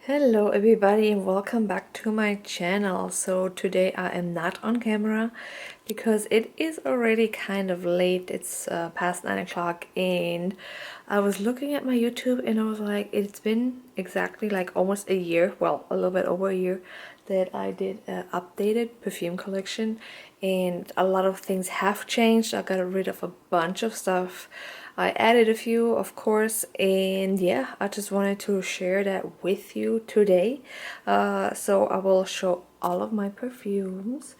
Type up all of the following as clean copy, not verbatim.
Hello everybody and welcome back to my channel. So today I am not on camera because it is already kind of late. It's past 9 o'clock and I was looking at my YouTube and I was like, it's been exactly like almost a year, well a little bit over a year, that I did an updated perfume collection, and a lot of things have changed. I got rid of a bunch of stuff. I added a few, of course, and yeah, I just wanted to share that with you today. So I will show all of my perfumes,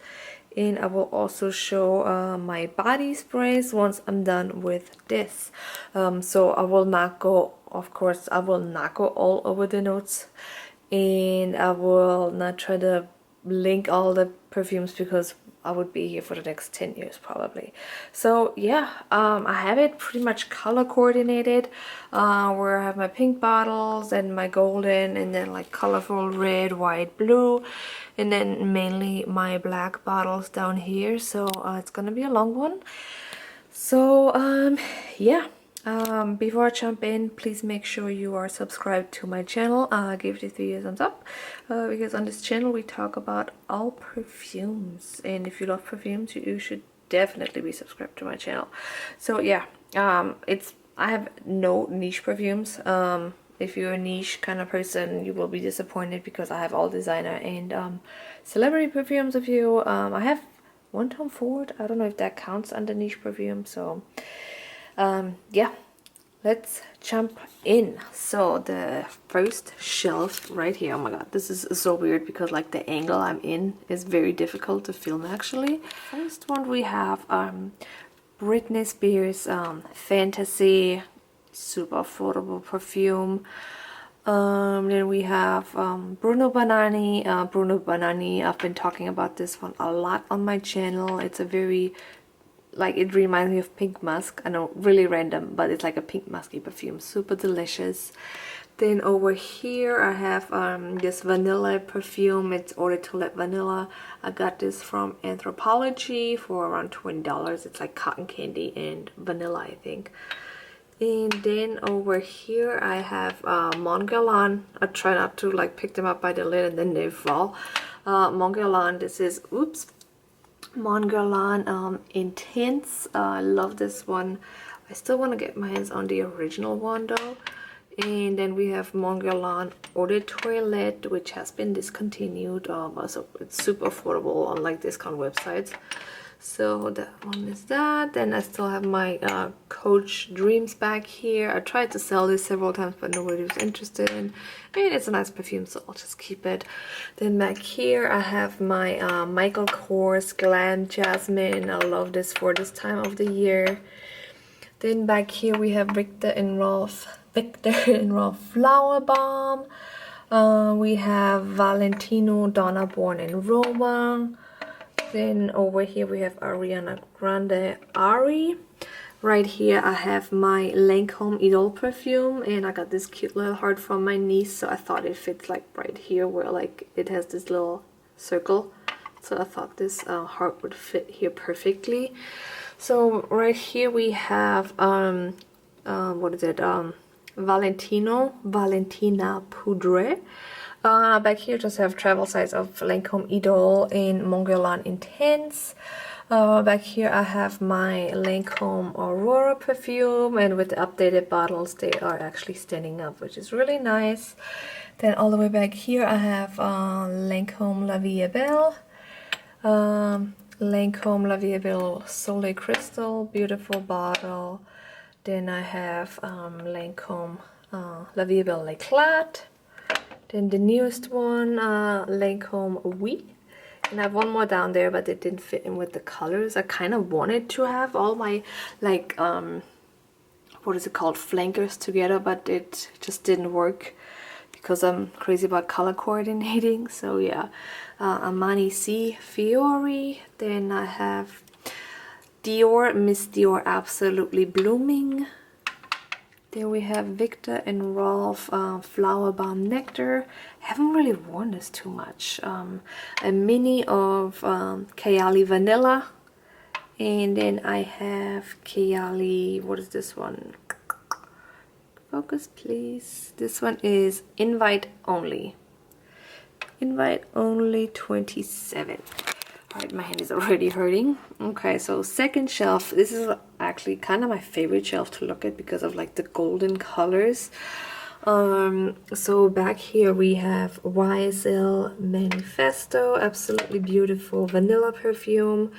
and I will also show my body sprays once I'm done with this. So I will not go, of course, I will not go all over the notes, and I will not try to link all the perfumes because I would be here for the next 10 years probably. So yeah, I have it pretty much color coordinated, where I have my pink bottles and my golden and then like colorful red, white, blue, and then mainly my black bottles down here. So it's gonna be a long one. So yeah, before I jump in, please make sure you are subscribed to my channel. Give this video a thumbs up, because on this channel we talk about all perfumes, and if you love perfumes you should definitely be subscribed to my channel. So yeah, I have no niche perfumes. If you're a niche kind of person, you will be disappointed because I have all designer and celebrity perfumes of you. I have one Tom Ford. I don't know if that counts under niche perfume. So yeah, let's jump in. So the first shelf right here, oh my god, this is so weird because like the angle I'm in is very difficult to film actually. First one we have Britney Spears Fantasy, super affordable perfume. Then we have Bruno Banani. Bruno Banani, I've been talking about this one a lot on my channel. It's a very, like, it reminds me of Pink Musk. I know, really random, but it's like a pink musky perfume. Super delicious. Then over here I have this vanilla perfume. It's Eau de Toilette Vanilla. I got this from Anthropology for around $20. It's like cotton candy and vanilla, I think. And then over here I have Mon Guerlain. I try not to like pick them up by the lid and then they fall. Mon Guerlain, this is, oops, Mon Guerlain Intense. I love this one. I still want to get my hands on the original one though. And then we have Mon Guerlain Eau de Toilette, which has been discontinued. Also it's super affordable on like discount websites. So that one is that. Then I still have my Coach Dreams back here. I tried to sell this several times but nobody was interested in. I mean, it's a nice perfume, so I'll just keep it. Then back here I have my Michael Kors Glam Jasmine. I love this for this time of the year. Then back here we have Victor and Rolf Flower Bomb. We have Valentino Donna Born in Roma. Then over here we have Ariana Grande Ari. Right here I have my Lancome Idol perfume, and I got this cute little heart from my niece, so I thought it fits like right here where like it has this little circle. So I thought this heart would fit here perfectly. So right here we have what is it? Valentina Poudre. Back here just have travel size of Lancome Idol in Mon Guerlain Intense. Back here I have my Lancome Aurora perfume, and with the updated bottles they are actually standing up, which is really nice. Then all the way back here I have Lancome La Vie Est Belle. Lancome La Vie Est Belle Soleil Crystal, beautiful bottle. Then I have Lancome La Vie Est Belle L'Eclat. Then the newest one, Lancome Oui. And I have one more down there, but it didn't fit in with the colors. I kind of wanted to have all my, like, what is it called, flankers together, but it just didn't work because I'm crazy about color coordinating. So yeah, Armani C Fiori. Then I have Dior, Miss Dior Absolutely Blooming. Then we have Victor and Rolf Flower Bomb Nectar. I haven't really worn this too much. A mini of Kayali Vanilla. And then I have Kayali, what is this one? Focus, please. This one is Invite Only. Invite Only 27. Alright, my hand is already hurting. Okay, so second shelf. This is actually kind of my favorite shelf to look at because of like the golden colors. So back here we have YSL Manifesto, absolutely beautiful vanilla perfume.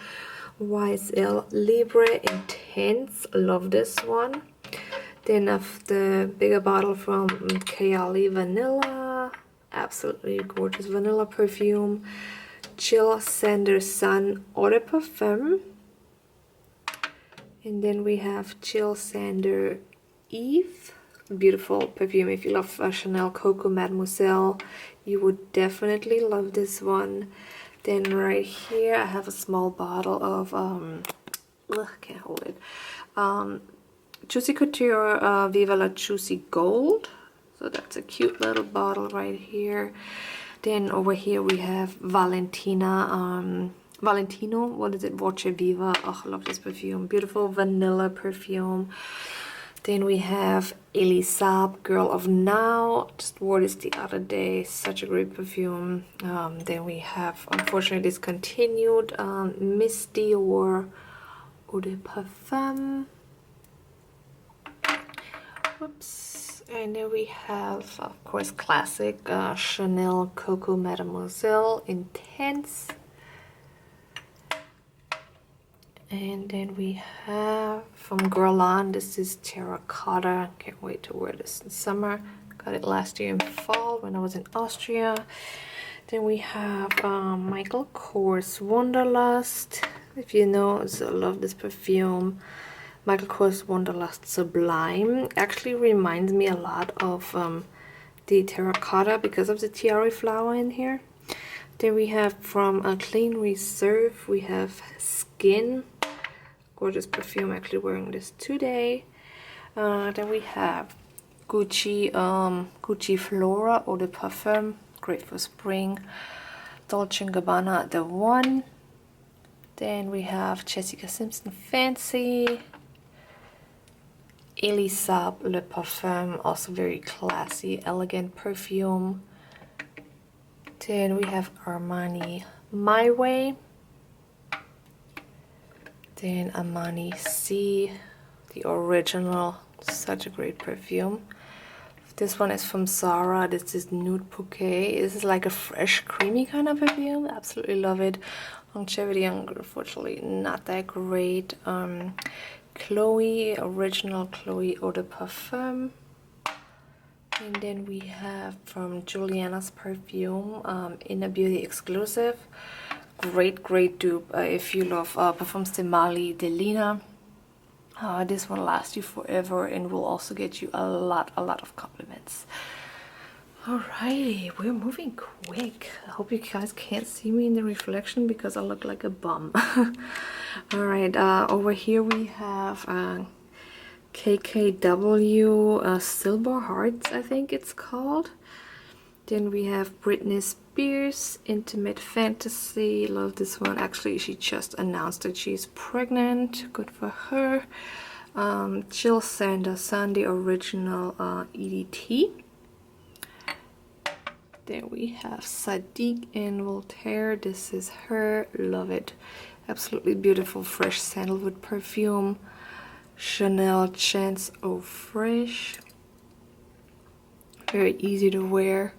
YSL Libre Intense, love this one. Then of the bigger bottle from Kayali Vanilla, absolutely gorgeous vanilla perfume. Chill Sander Sun Eau de Parfum. And then we have Chill Sander Eve, beautiful perfume. If you love Chanel Coco Mademoiselle, you would definitely love this one. Then right here I have a small bottle of can't hold it, Juicy Couture Viva La Juicy Gold. So that's a cute little bottle right here. Then over here we have Valentino, what is it, Voce Viva. Oh, I love this perfume, beautiful vanilla perfume. Then we have Elisab, Girl of Now, just wore this the other day, such a great perfume. Then we have, unfortunately discontinued, Miss Dior Eau de Parfum. Whoops. And then we have, of course, classic Chanel Coco Mademoiselle Intense. And then we have from Guerlain, this is Terracotta. Can't wait to wear this in summer. Got it last year in fall when I was in Austria. Then we have Michael Kors Wanderlust. If you know, I love this perfume. Michael Kors Wanderlust Sublime actually reminds me a lot of the Terracotta because of the tiara flower in here. Then we have from a Clean Reserve, we have Skin. Gorgeous perfume, actually wearing this today. Then we have Gucci Flora Eau de Parfum, great for spring. Dolce & Gabbana The One. Then we have Jessica Simpson Fancy. Elisab Le Parfum, also very classy, elegant perfume. Then we have Armani My Way. Then Armani C, the original, such a great perfume. This one is from Zara. This is Nude Bouquet. This is like a fresh, creamy kind of perfume. Absolutely love it. Longevity, unfortunately, not that great. Chloe, original Chloe Eau de Parfum. And then we have from Juliana's Perfume, Inner Beauty Exclusive. Great dupe if you love Parfums de Mali de Lina. This one lasts you forever and will also get you a lot of compliments. Alrighty, we're moving quick. I hope you guys can't see me in the reflection because I look like a bum. Alright, over here we have KKW Silver Hearts, I think it's called. Then we have Britney Spears Intimate Fantasy. Love this one. Actually, she just announced that she's pregnant. Good for her. Jill Sander Sandy Original EDT. Then we have Sadiq and Voltaire. This is her. Love it. Absolutely beautiful fresh sandalwood perfume. Chanel Chance Eau Fresh. Very easy to wear.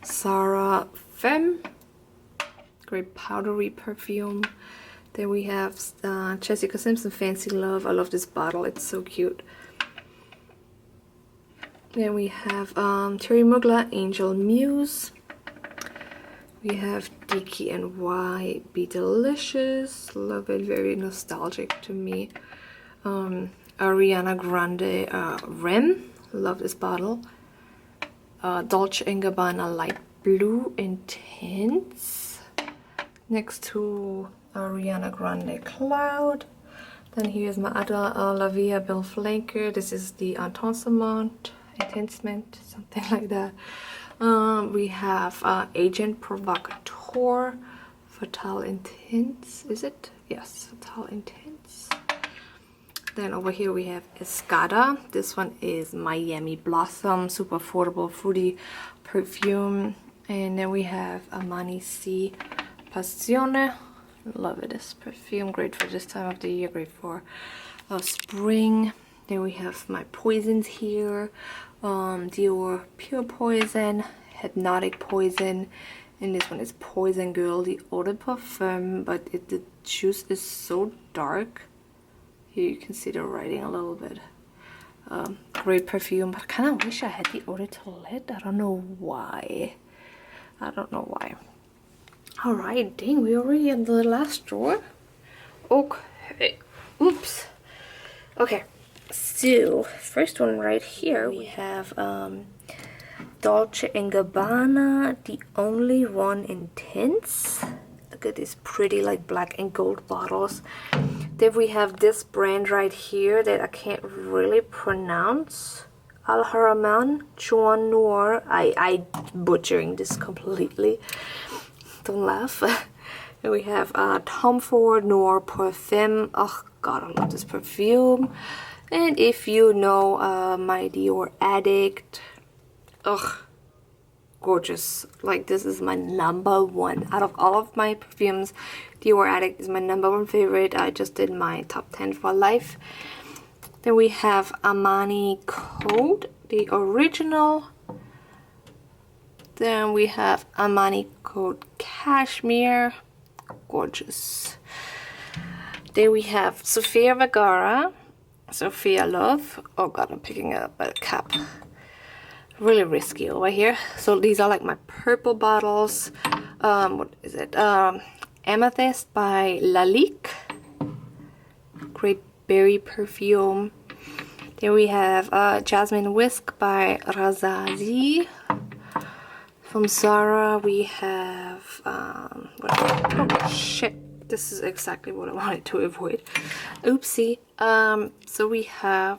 Sarah Femme, great powdery perfume. Then we have Jessica Simpson Fancy Love. I love this bottle, it's so cute. Then we have Terry Mugler Angel Muse. We have DKNY Be Delicious. Love it, very nostalgic to me. Ariana Grande Rem. Love this bottle. Dolce & Gabbana Light Blue Intense. Next to Ariana Grande Cloud. Then here's my other La Via Belle Flanker. This is the Intensement, something like that. We have Agent Provocateur, Fatale Intense. Is it? Yes, Fatale Intense. Then over here we have Escada. This one is Miami Blossom, super affordable fruity perfume. And then we have Armani C Passione. Love it, this perfume, great for this time of the year, great for spring. Then we have my poisons here. Dior Pure Poison, Hypnotic Poison, and this one is Poison Girl, the Eau de Parfum, but the juice is so dark. Here you can see the writing a little bit. Great perfume, but I kind of wish I had the Eau de Toilette. I don't know why. I don't know why. Alright, dang, we're already in the last drawer. Okay, oops. Okay, so first one right here we have Dolce & Gabbana, The Only One Intense. Look at these pretty like black and gold bottles. Then we have this brand right here that I can't really pronounce. Al Haraman Chuan Noir. I butchering this completely. Don't laugh. And we have Tom Ford Noir Perfume. Oh god, I love this perfume. And if you know my Dior Addict. Ugh, gorgeous. Like, this is my #1 out of all of my perfumes. Dior Addict is my #1 favorite. I just did my top 10 for life. Then we have Armani Code, the original. Then we have Armani Code Cashmere, gorgeous. Then we have Sofia Vergara, Sophia Love. Oh god, I'm picking up a cap. Really risky over here. So these are like my purple bottles. What is it? Amethyst by Lalique. Great berry perfume. Then we have Jasmine Whisk by Razazi. From Zara we have oh shit, this is exactly what I wanted to avoid. Oopsie. So we have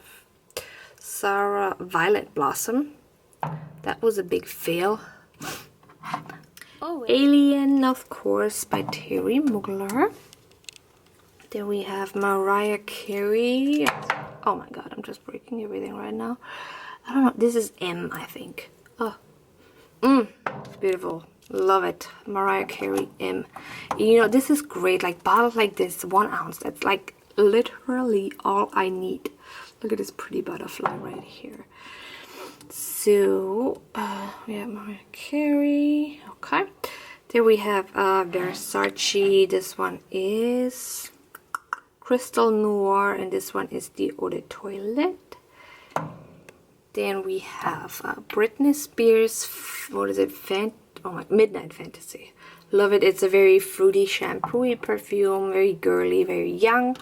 Zara Violet Blossom. That was a big fail. Oh, Alien, of course, by Thierry Mugler. Then we have Mariah Carey. Oh my god, I'm just breaking everything right now. I don't know, this is M, I think. Oh, beautiful. Love it. Mariah Carey M. You know, this is great. Like, bottles like this, 1 ounce. That's like literally all I need. Look at this pretty butterfly right here. So, we have Mariah Carey. Okay. Then we have Versace. This one is Crystal Noir. And this one is the Eau de Toilette. Then we have Britney Spears. What is it? Oh my, Midnight Fantasy. Love it. It's a very fruity, shampooy perfume. Very girly, very young.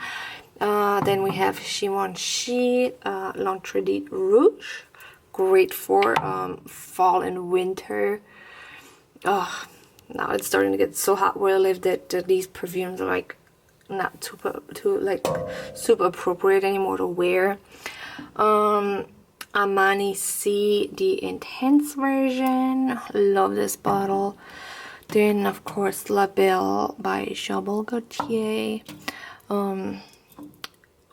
Then we have Givenchy L'Interdit Rouge. Great for fall and winter. Oh, now it's starting to get so hot where I live that these perfumes are like not super appropriate anymore to wear. Armani C, the intense version. Love this bottle. Then of course La Belle by Jean-Paul Gaultier.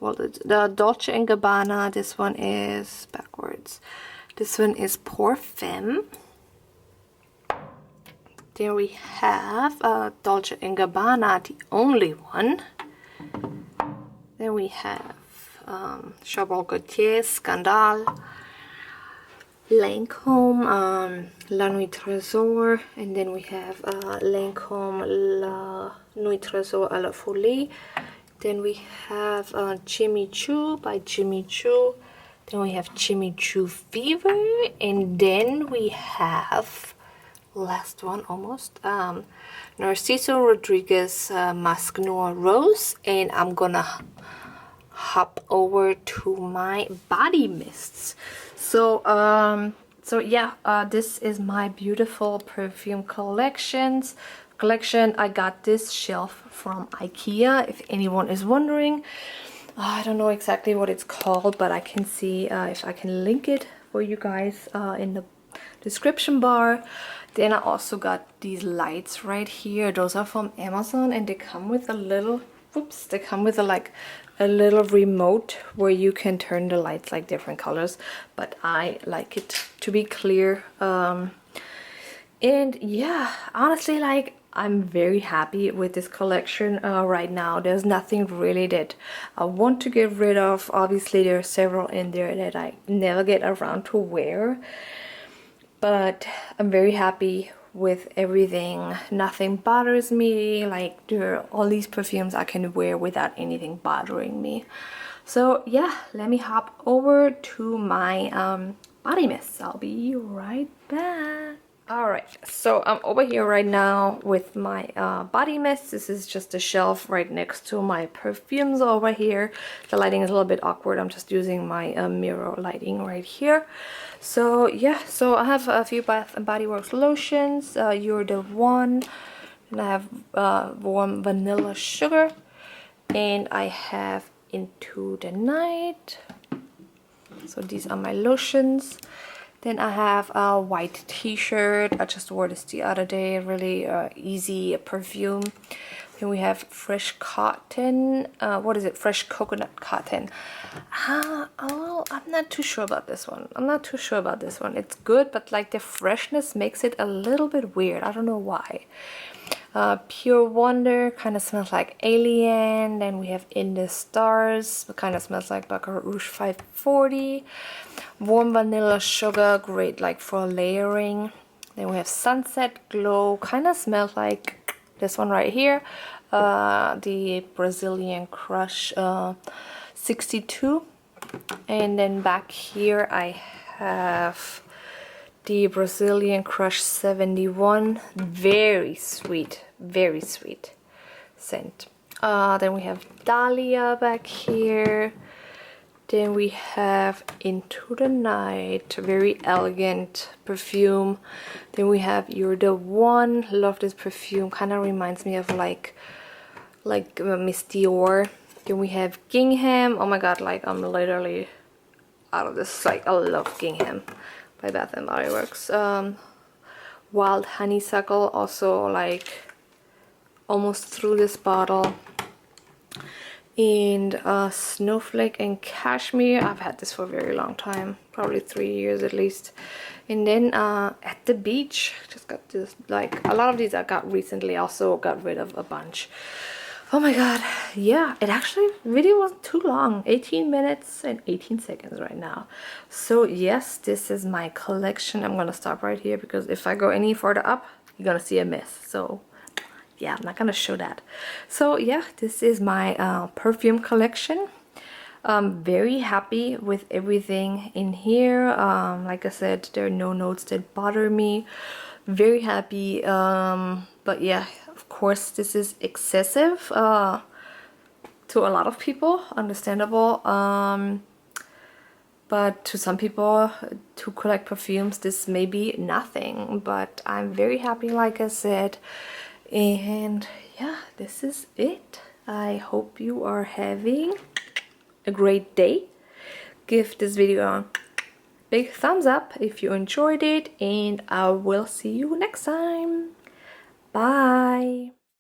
Well, the Dolce & Gabbana. This one is backwards. This one is Perfume. There we have Dolce & Gabbana, the only one. Then we have Jean-Paul Gaultier, Scandale. Lancôme, La Nuit Trésor. And then we have Lancôme, La Nuit Trésor à la Folie. Then we have Jimmy Choo by Jimmy Choo. Then we have Jimmy Choo Fever. And then we have, last one almost, Narciso Rodriguez Masque Noir Rose. And I'm gonna hop over to my body mists. So yeah, this is my beautiful perfume collection. I got this shelf from Ikea, if anyone is wondering. I don't know exactly what it's called, but I can see if I can link it for you guys in the description bar. Then I also got these lights right here. Those are from Amazon, and they come with a little, oops, they come with a like a little remote where you can turn the lights like different colors, but I like it to be clear. And yeah, honestly, like, I'm very happy with this collection right now. There's nothing really that I want to get rid of. Obviously, there are several in there that I never get around to wear, but I'm very happy with everything. Nothing bothers me. Like, there are all these perfumes I can wear without anything bothering me. So yeah, let me hop over to my body mist. I'll be right back. Alright, so I'm over here right now with my body mist. This is just a shelf right next to my perfumes over here. The lighting is a little bit awkward. I'm just using my mirror lighting right here. So yeah, so I have a few Bath & Body Works lotions. You're the One. And I have Warm Vanilla Sugar. And I have Into the Night. So these are my lotions. Then I have a white t-shirt. I just wore this the other day. Really easy perfume. Then we have Fresh Cotton. What is it? Fresh Coconut Cotton. Oh, I'm not too sure about this one. It's good, but like the freshness makes it a little bit weird. I don't know why. Pure Wonder kind of smells like Alien. Then we have In the Stars, it kind of smells like Baccarat Rouge 540. Warm Vanilla Sugar, great like for layering. Then we have Sunset Glow, kind of smells like this one right here, the Brazilian Crush 62. And then back here I have the Brazilian Crush 71, very sweet scent. Then we have Dahlia back here. Then we have Into the Night, very elegant perfume. Then we have You're the One. Love this perfume, kind of reminds me of like Miss Dior. Then we have Gingham. Oh my god, like I'm literally out of this. Like, I love Gingham by Bath & Body Works. Wild Honeysuckle, also like almost through this bottle. And Snowflake and Cashmere. I've had this for a very long time, probably 3 years at least. And then At the Beach, just got this, like a lot of these I got recently. Also got rid of a bunch. Oh my god, yeah, it actually really wasn't too long. 18 minutes and 18 seconds right now. So yes, this is my collection. I'm gonna stop right here because if I go any further up, you're gonna see a mess. So yeah, I'm not gonna show that. So yeah, this is my perfume collection. I'm very happy with everything in here. Like I said, there are no notes that bother me. Very happy. But yeah, of course this is excessive to a lot of people, understandable. But to some people to collect perfumes, this may be nothing, but I'm very happy, like I said. And yeah, this is it. I hope you are having a great day. Give this video a big thumbs up if you enjoyed it, and I will see you next time. Bye.